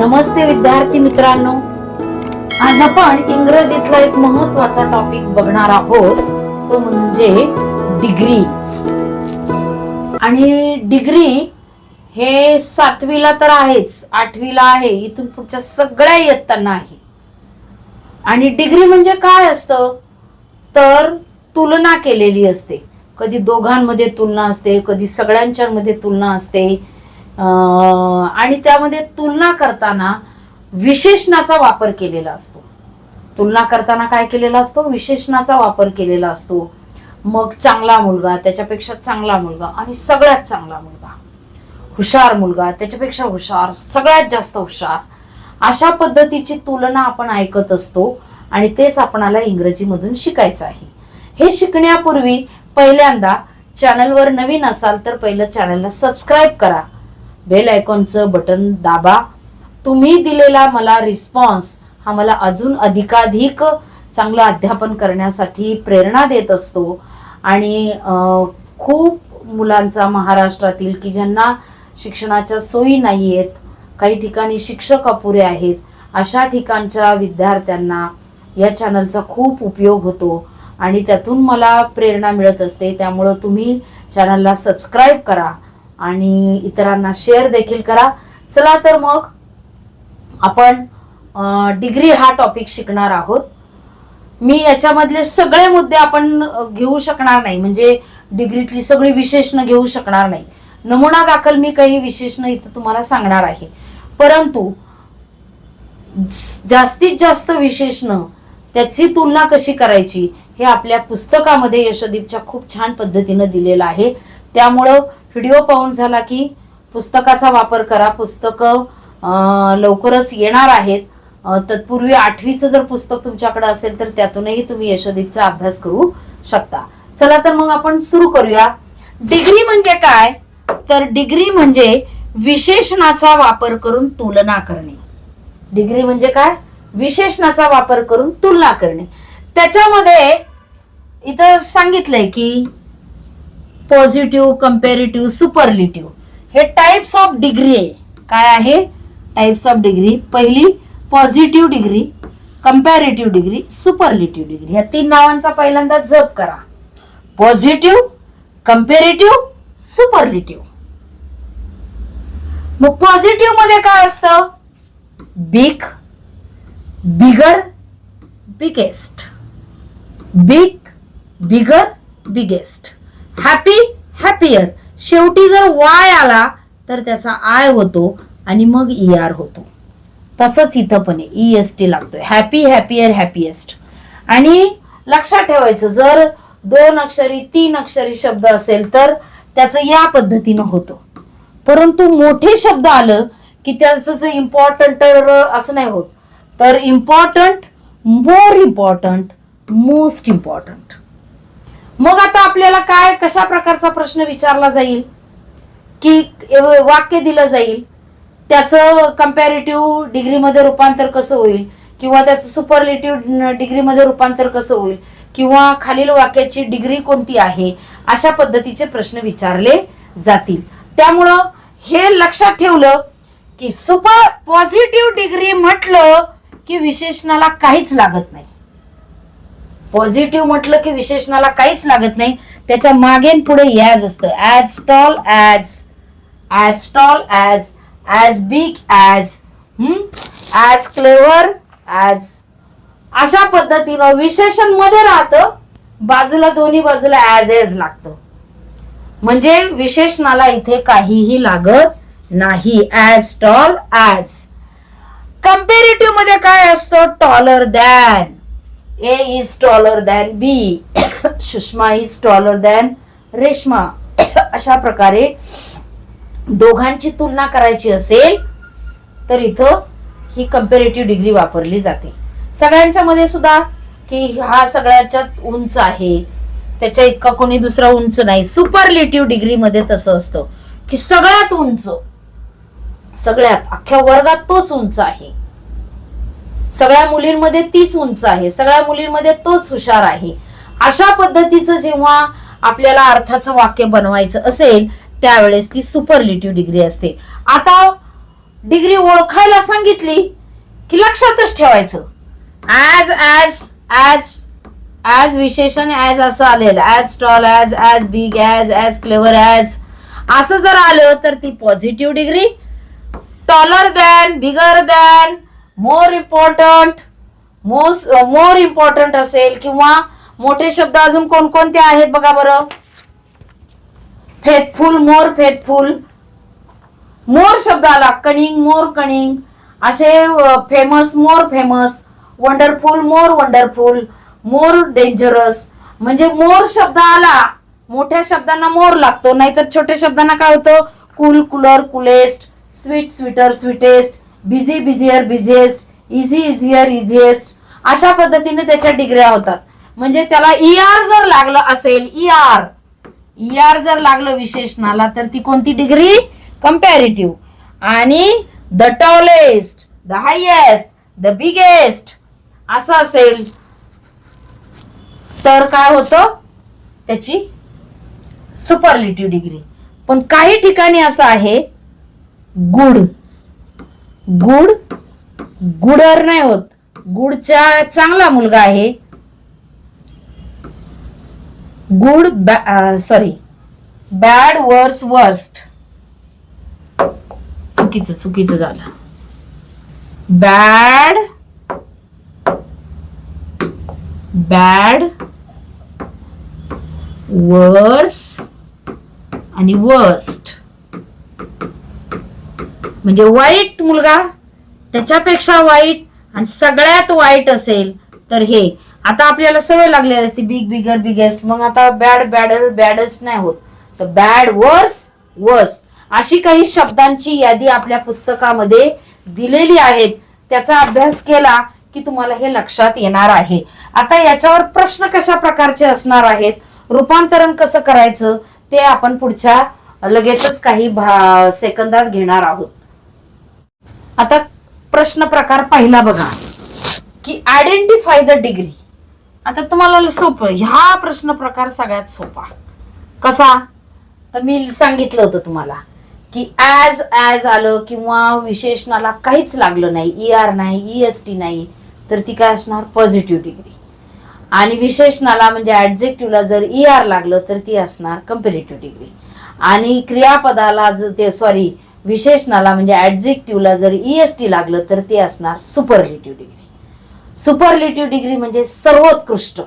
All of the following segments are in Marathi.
नमस्ते विद्यार्थी मित्रांनो, आज आपण इंग्रजीतला एक महत्त्वाचा टॉपिक बघणार आहोत, तो म्हणजे डिग्री. आणि डिग्री हे 7वीला तर आहेच, 8वीला आहे, इथून पुढच्या सगळ्या इयत्तांना आहे. आणि डिग्री म्हणजे काय असतं तर तुलना केलेली असते. कधी दोघांमध्ये तुलना असते, कधी सगळ्यांच्यामध्ये तुलना असते. आणि त्यामध्ये तुलना करताना विशेषणाचा वापर केलेला असतो. तुलना करताना काय केलेला असतो? विशेषणाचा वापर केलेला असतो. मग चांगला मुलगा, त्याच्यापेक्षा चांगला मुलगा, आणि सगळ्यात चांगला मुलगा, हुशार मुलगा, त्याच्यापेक्षा हुशार, सगळ्यात जास्त हुशार, अशा पद्धतीची तुलना आपण ऐकत असतो. आणि तेच आपणाला इंग्रजीमधून शिकायचं आहे. हे शिकण्यापूर्वी पहिल्यांदा चॅनलवर नवीन असाल तर पहिलं चॅनलला सबस्क्राईब करा, बेल आयकॉनचं बटन दाबा. तुम्ही दिलेला मला रिस्पॉन्स हा मला अजून अधिकाधिक चांगलं अध्यापन करण्यासाठी प्रेरणा देत असतो. आणि खूप मुलांचा महाराष्ट्रातील की ज्यांना शिक्षणाच्या सोयी नाही आहेत, काही ठिकाणी शिक्षक अपुरे आहेत, अशा ठिकाणच्या विद्यार्थ्यांना या चॅनलचा खूप उपयोग होतो आणि त्यातून मला प्रेरणा मिळत असते. त्यामुळं तुम्ही चॅनलला सबस्क्राईब करा आणि इतरांना शेअर देखील करा. चला तर मग आपण डिग्री हा टॉपिक शिकणार आहोत. मी याच्यामधले सगळे मुद्दे आपण घेऊ शकणार नाही, म्हणजे डिग्रीतली सगळी विशेषणं घेऊ शकणार नाही. नमुना दाखल मी काही विशेषणं इथं तुम्हाला सांगणार आहे, परंतु जास्तीत जास्त विशेषणं त्याची तुलना कशी करायची हे आपल्या पुस्तकामध्ये यशोदीपच्या खूप छान पद्धतीनं दिलेलं आहे. त्यामुळं व्हिडिओ पाहून झाला की पुस्तकाचा वापर करा. पुस्तकं लवकरच येणार आहेत. तत्पूर्वी 8वीचं जर पुस्तक तुमच्याकडे असेल तर त्यातूनही तुम्ही यशोदीपचा अभ्यास करू शकता. चला तर मग आपण सुरू करूया. डिग्री म्हणजे काय तर डिग्री म्हणजे विशेषणाचा वापर करून तुलना करणे. डिग्री म्हणजे काय? विशेषणाचा वापर करून तुलना करणे. त्याच्यामध्ये इथं सांगितलंय की पॉझिटिव्ह, कंपॅरेटिव्ह, सुपरलेटिव्ह हे टाइप्स ऑफ डिग्री आहे. काय आहे? Types of degree. पहिली positive degree, comparative degree, superlative degree. या 3 नावांचा पहिल्यांदा जप करा. Positive, comparative, superlative. मग पॉझिटिव्ह मध्ये काय असतं? Big, bigger, biggest. Big, bigger, biggest. Happy, happier. शेवटी जर वाय आला तर त्याचा आय होतो आणि मग ER होतो. तसंच इथं पण EST लागतोय. Happy, happier, happiest. आणि लक्षात ठेवायचं, जर 2 अक्षरी 3 अक्षरी शब्द असेल तर त्याचं या पद्धतीनं होतं. परंतु मोठे शब्द आलं की त्याचं इम्पॉर्टंट असं नाही होत. तर important, more important, most important. मग आता आपल्याला काय, कशा प्रकारचा प्रश्न विचारला जाईल की वाक्य दिलं जाईल, त्याचं कंपॅरेटिव्ह डिग्रीमध्ये रूपांतर कसं होईल, किंवा त्याचं सुपरलेटिव्ह डिग्रीमध्ये रूपांतर कसं होईल, किंवा खालील वाक्याची डिग्री कोणती आहे, अशा पद्धतीचे प्रश्न विचारले जातील. त्यामुळं हे लक्षात ठेवलं की पॉझिटिव्ह डिग्री म्हटलं की विशेषणाला काहीच लागत नाही. पॉझिटिव्ह म्हटलं की विशेषणाला काहीच लागत नाही. त्याच्या मागे पुढे ॲज असतं. As tall as, as tall as, as big as, as clever as. अशा पद्धतीनं विशेषण मध्ये राहतं, बाजूला दोन्ही बाजूला ॲज एज लागतं. म्हणजे विशेषणाला इथे काहीही लागत नाही. As tall as. कंपॅरेटिव्ह मध्ये काय असतं? Taller than. A is taller than B. Sushma is taller than Reshma. अशा प्रकारे दोघांची तुलना करायची असेल तर इथं ही कंपॅरेटिव्ह डिग्री वापरली जाते. सगळ्यांच्या मध्ये सुद्धा की हा सगळ्याच्यात उंच आहे, त्याच्या इतका कोणी दुसरा उंच नाही. सुपरलेटिव्ह डिग्री मध्ये तसं असतं की सगळ्यात उंच, सगळ्यात अख्ख्या वर्गात तोच उंच आहे, सगळ्या मुलींमध्ये तीच उंच आहे, सगळ्या मुलींमध्ये तोच हुशार आहे. अशा पद्धतीचं जेव्हा आपल्याला अर्थाचं वाक्य बनवायचं असेल त्यावेळेस ती सुपरलेटिव्ह डिग्री असते. आता डिग्री ओळखायला सांगितली की लक्षातच ठेवायचं. ऍज ऍज ऍज ऍज विशेषण ऍज असं आलेलं, as tall, as big, as clever, as असं जर आलं तर ती positive degree. Taller than, bigger than, more important, more important असेल किंवा मोठे शब्द अजून कोणकोणते आहेत बघा बरं. फेथफुल, मोर फेथफुल, मोर शब्द आला. कनिंग, मोर कनिंग असे. Famous, more famous. वंडरफुल, मोर वंडरफुल, मोर डेंजरस. म्हणजे मोर शब्द आला, मोठ्या शब्दांना मोर लागतो, नाहीतर छोट्या शब्दांना काय होतं? Cool, cooler, coolest, sweet, sweeter, sweetest, busy, busier, busiest, easy, easier, easiest. अशा पद्धतीने त्याच्या डिग्र्या होतात. म्हणजे त्याला ER जर लागलं असेल, ER जर लागलं विशेषणाला तर ती कोणती डिग्री? कंपॅरेटिव्ह. आणि the tallest, the highest, the biggest असं असेल तर काय होतं? त्याची सुपरलेटिव्ह डिग्री. पण काही ठिकाणी असं आहे गुड, गुड, गुडर नाही होत. गुडचा चांगला मुलगा आहे. गुड, सॉरी, बॅड, वर्स, वर्स्ट. चुकीचं झालं. बॅड, बॅड, वर्स आणि वर्स्ट. म्हणजे वाईट मुलगा, त्याच्यापेक्षा वाईट आणि सगळ्यात वाईट असेल तर हे. आता आपल्याला सवय लागलेली असते बिग, बिगर, बिगेस्ट. मग आता बॅड, बॅडस्ट नाही होत, तर बॅड, वर्स, वर्स्ट अशी काही शब्दांची यादी आपल्या पुस्तकामध्ये दिलेली आहेत. त्याचा अभ्यास केला की तुम्हाला हे लक्षात येणार आहे. आता याच्यावर प्रश्न कशा प्रकारचे असणार आहेत, रूपांतरण कसं करायचं ते आपण पुढच्या लगेचच काही सेकंदात घेणार आहोत. आता प्रश्न प्रकार पहिला बघा की आयडेंटिफाय द डिग्री. आता तुम्हाला सोपं, ह्या प्रश्न प्रकार सगळ्यात सोपा. कसा? तर मी सांगितलं होतं तुम्हाला की ऍज आलं किंवा विशेषणाला काहीच लागलं नाही, ER नाही, EST नाही, तर ती काय असणार? Positive degree. आणि विशेषणाला म्हणजे ऍडजेक्टिव्हला जर ER लागलं तर ती असणार कंपॅरेटिव्ह डिग्री. आणि क्रियापदाला विशेषणाला म्हणजे ऍडजेक्टिव्हला जर EST लागलं तर ते असणार सुपरलेटिव्ह डिग्री. सुपरलेटिव्ह डिग्री म्हणजे सर्वोत्कृष्ट.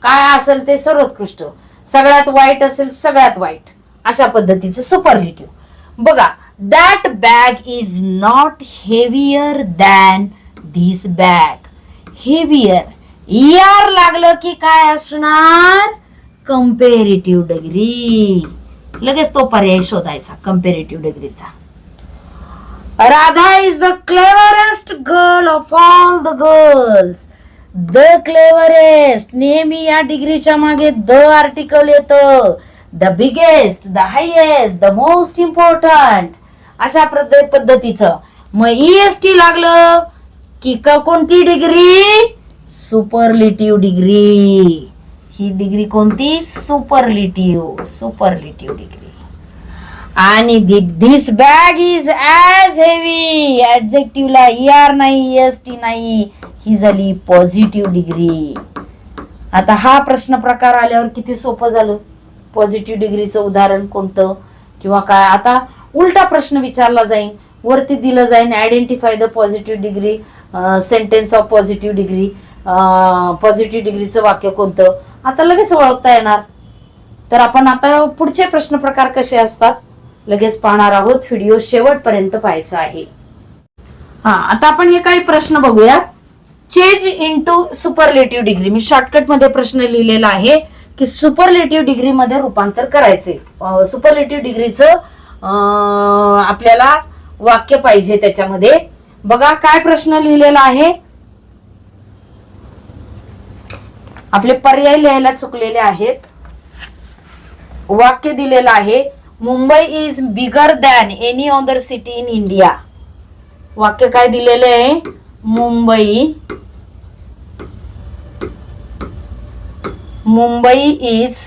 काय असेल ते सर्वोत्कृष्ट. सगळ्यात वाईट असेल सगळ्यात वाईट, अशा पद्धतीचं सुपरलेटिव्ह. बघा, that bag is not heavier than this bag. Heavier, ER लागलं की काय असणार? Comparative degree. लगेच तो पर्याय शोधायचा कंपॅरेटिव्ह डिग्रीचा. Radha is the cleverest girl of all the girls. The cleverest नेहमी या डिग्रीच्या मागे द आर्टिकल येतं. The biggest, the highest, the most important अशा पद्धतीचं. मग EST लागलं की कोणती डिग्री? Superlative degree. ही डिग्री कोणती? Superlative, superlative degree. आणि this bag is as heavy. ऍडजेक्टिव्हला ER नाही, EST नाही, ही झाली पॉझिटिव्ह डिग्री. आता हा प्रश्न प्रकार आल्यावर किती सोपं झालं. पॉझिटिव्ह डिग्रीचं उदाहरण कोणतं किंवा काय. आता उलटा प्रश्न विचारला जाईल, वरती दिलं जाईल identify the positive degree, sentence of positive degree. Positive डिग्रीचं वाक्य कोणतं आता लगेच ओळखता येणार. तर आपण आता पुढचे प्रश्न प्रकार कसे असतात लगेच पाहणार आहोत. व्हिडिओ शेवटपर्यंत पाहायचा आहे. आता आपण हे काही प्रश्न बघूया. Change into superlative degree. मी शॉर्टकट मध्ये प्रश्न लिहिलेला आहे की सुपरलेटिव्ह डिग्री मध्ये रूपांतर करायचे. सुपरलेटिव्ह डिग्रीचं आपल्याला वाक्य पाहिजे त्याच्यामध्ये. बघा काय प्रश्न लिहिलेला आहे. आपले पर्याय लिहायला चुकलेले आहेत. वाक्य दिलेलं आहे, Mumbai is bigger than any other city in India. वाक्य काय दिलेलं आहे? Mumbai is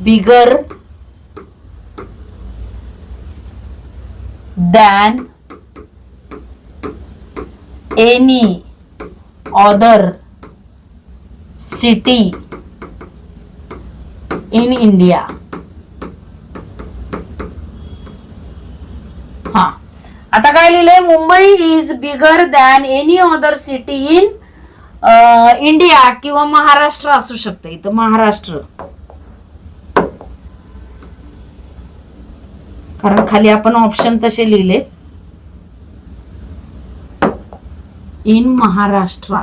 bigger than any other city in India. हा, आता काय लिहिलंय? Mumbai is bigger than any other city in India किंवा महाराष्ट्र असू शकते. इथं महाराष्ट्र, कारण खाली आपण ऑप्शन तसे लिहिले. इन महाराष्ट्र.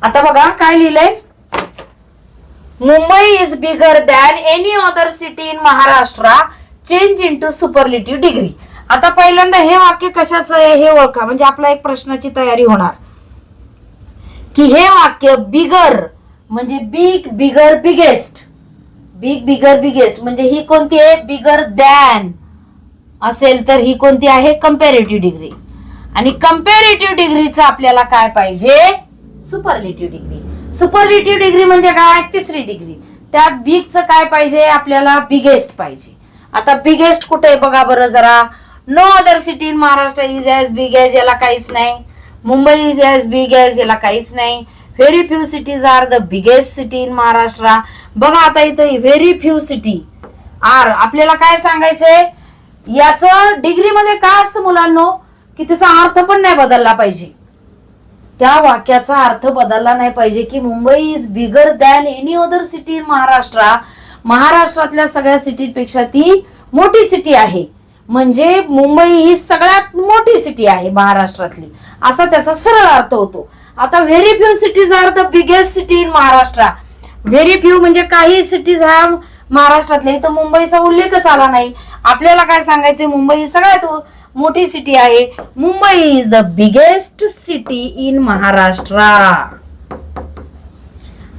आता बघा काय लिहिलंय? Mumbai is bigger than any other city in Maharashtra change into superlative degree. आता पहिल्यांदा हे वाक्य कशाचं आहे हे ओळखा, म्हणजे आपला एक प्रश्नाची तयारी होणार की हे वाक्य बिगर म्हणजे big, bigger, biggest. Big, bigger, biggest म्हणजे ही कोणती आहे? बिगर दॅन असेल तर ही कोणती आहे? Comparative degree. आणि कंपॅरेटिव्ह डिग्रीचं आपल्याला काय पाहिजे? Superlative degree. सुपरलेटिव्ह डिग्री म्हणजे काय? तिसरी डिग्री. त्यात बिगचं काय पाहिजे आपल्याला? बिगेस्ट पाहिजे. आता बिगेस्ट कुठे बघा बरं जरा. No other city in Maharashtra is as big as, याला काहीच नाही. Mumbai is as big as, याला काहीच नाही. Very few cities are the biggest city in Maharashtra. बघा आता इथं व्हेरी फ्यू सिटी आर, आपल्याला काय सांगायचंय? याचं डिग्री मध्ये काय असतं मुलांनो? की त्याचा अर्थ पण नाही बदलला पाहिजे. त्या वाक्याचा अर्थ बदलला नाही पाहिजे की Mumbai is bigger than any other city in Maharashtra. महाराष्ट्रातल्या सगळ्या सिटीपेक्षा ती मोठी सिटी आहे, म्हणजे मुंबई ही सगळ्यात मोठी सिटी आहे महाराष्ट्रातली, असा त्याचा सरळ अर्थ होतो. आता very few cities are the biggest city in Maharashtra. Very few म्हणजे काही सिटीज ह्या महाराष्ट्रातल्या, इथं मुंबईचा उल्लेखच आला नाही. आपल्याला काय सांगायचे? मुंबई ही सगळ्यात मोठी सिटी आहे. Mumbai is the biggest city in Maharashtra.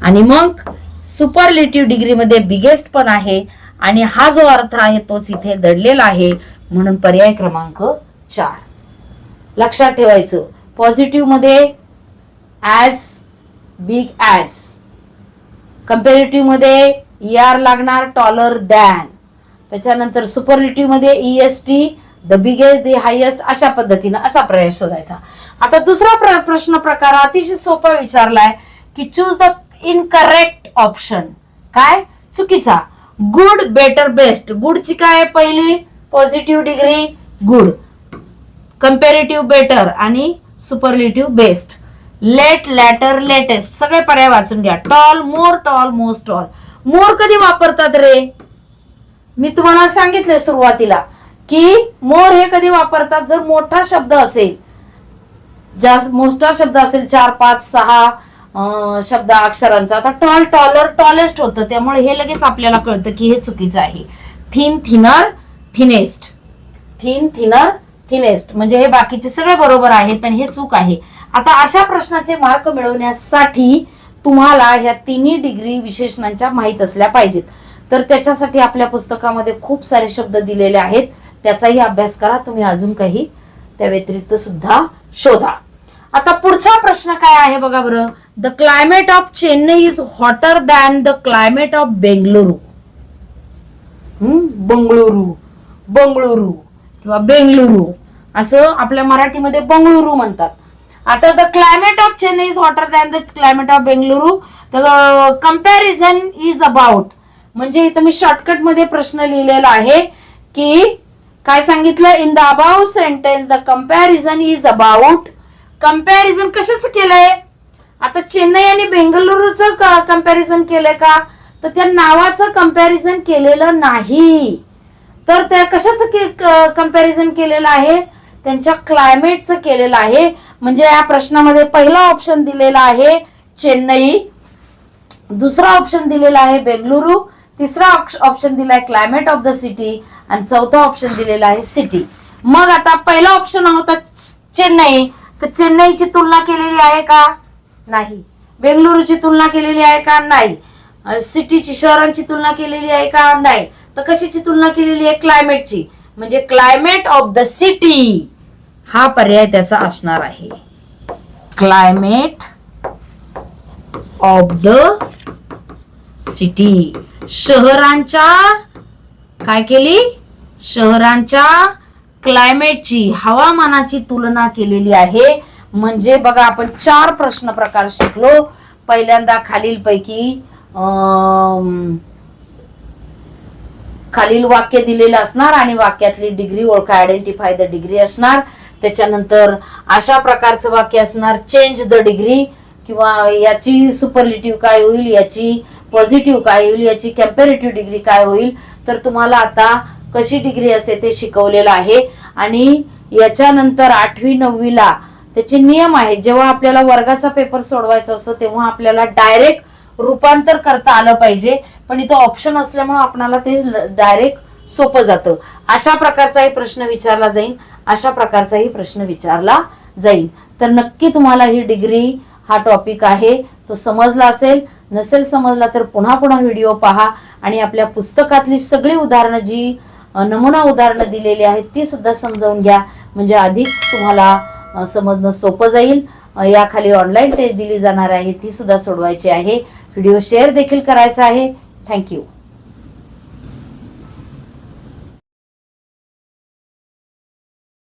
आणि मग सुपरलेटिव्ह डिग्री मध्ये बिगेस्ट पण आहे आणि हा जो अर्थ आहे तोच इथे दडलेला आहे, म्हणून पर्याय क्रमांक 4 लक्षात ठेवायचं. पॉझिटिव्ह मध्ये ॲज, बिग ॲज. कंपॅरेटिव्ह मध्ये ER लागणार, टॉलर दॅन. त्याच्यानंतर सुपरलेटिव्ह मध्ये EST, the biggest, the highest, अशा पद्धतीनं असा पर्याय शोधायचा. आता दुसरा प्रश्न प्रकार अतिशय सोपा विचारलाय की चूज द इनकरेक्ट ऑप्शन. काय? चुकीचा. Good, better, best. गुडची काय? पहिली positive degree good, comparative better आणि superlative best. Late, later, latest. सगळे पर्याय वाचून घ्या. Tall, more, tall, most tall. More कधी वापरतात रे? मी तुम्हाला सांगितले सुरुवातीला की मोर हे कधी वापरतात? जर मोठा शब्द असेल, जास्त मोठा शब्द असेल, 4, 5, 6 शब्द अक्षरांचा. आता टॉल, टॉलर, टॉलेस्ट होतं, त्यामुळे हे लगेच आपल्याला कळतं की हे चुकीचं आहे. Thin, thinner, thinnest. Thin, thinner, thinnest म्हणजे हे बाकीचे सगळे बरोबर आहेत आणि हे चूक आहे. आता अशा प्रश्नाचे मार्क मिळवण्यासाठी तुम्हाला ह्या तिन्ही डिग्री विशेषणांच्या माहित असल्या पाहिजेत. तर त्याच्यासाठी आपल्या पुस्तकामध्ये खूप सारे शब्द दिलेले आहेत, त्याचाही अभ्यास करा तुम्ही. अजून काही त्या व्यतिरिक्त सुद्धा शोधा. आता पुढचा प्रश्न काय आहे बघा बरं. The climate of Chennai is hotter than the climate of Bengaluru. Bengaluru, Bengaluru किंवा बेंगलुरू असं आपल्या मराठीमध्ये बंगळुरू म्हणतात. आता the climate of Chennai is hotter than the climate of Bengaluru. The comparison is about, म्हणजे इथं मी शॉर्टकट मध्ये प्रश्न लिहिलेला आहे की काय सांगितलं? In the about sentence the comparison is about. Comparison कशाचं केलंय? आता चेन्नई आणि बेंगलुरूचं कंपॅरिझन केलंय का? तर त्या नावाचं कंपॅरिझन केलेलं नाही. तर त्या कशाचं कंपॅरिझन केलेलं आहे? त्यांच्या क्लायमेटचं केलेलं आहे. म्हणजे या प्रश्नामध्ये पहिला ऑप्शन दिलेला आहे चेन्नई, दुसरा ऑप्शन दिलेला आहे बेंगलुरू, तिसरा ऑप्शन दिलाय क्लायमेट ऑफ द सिटी आणि चौथा ऑप्शन दिलेला आहे सिटी. मग आता पहिला ऑप्शन होता चेन्नई, तर चेन्नईची तुलना केलेली आहे का? नाही. बेंगलुरूची तुलना केलेली आहे का? नाही. सिटीची, शहरांची तुलना केलेली आहे का? नाही. तर कशाची तुलना केलेली आहे? क्लायमेटची. म्हणजे क्लायमेट ऑफ द सिटी हा पर्याय त्याचा असणार आहे. Climate of the city. शहरांच्या काय केली, शहरांच्या क्लायमेटची, हवामानाची तुलना केलेली आहे. म्हणजे बघा आपण 4 प्रश्न प्रकार शिकलो. पहिल्यांदा खालील वाक्य दिलेलं असणार आणि वाक्यातली डिग्री ओळखा, आयडेंटिफाय द डिग्री असणार. त्याच्यानंतर अशा प्रकारचं वाक्य असणार, चेंज द डिग्री, किंवा याची सुपरलेटिव्ह काय होईल, याची पॉझिटिव्ह काय होईल, याची कॅम्पॅरेटिव्ह डिग्री काय होईल. तर तुम्हाला आता कशी डिग्री असते ते शिकवलेलं आहे. आणि याच्यानंतर 8वी 9वी ला त्याचे नियम आहेत. जेव्हा आपल्याला वर्गाचा पेपर सोडवायचा असतो तेव्हा आपल्याला डायरेक्ट रूपांतर करता आलं पाहिजे, पण इथं ऑप्शन असल्यामुळे आपल्याला ते डायरेक्ट सोपं जातं. अशा प्रकारचाही प्रश्न विचारला जाईल, अशा प्रकारचाही प्रश्न विचारला जाईल. तर नक्की तुम्हाला ही डिग्री हा टॉपिक आहे तो समजला असेल. नसेल समजला तर पुन्हा पुन्हा व्हिडिओ पहा आणि आपल्या पुस्तकातली सगळी उदाहरणं, जी नमुना उदाहरणं दिलेली आहेत ती सुद्धा समजावून घ्या, म्हणजे अधिक तुम्हाला समजणं सोपं जाईल. याखाली ऑनलाईन टेस्ट दिली जाणार आहे, ती सुद्धा सोडवायची आहे. व्हिडिओ शेअर देखील करायचा आहे. थँक्यू.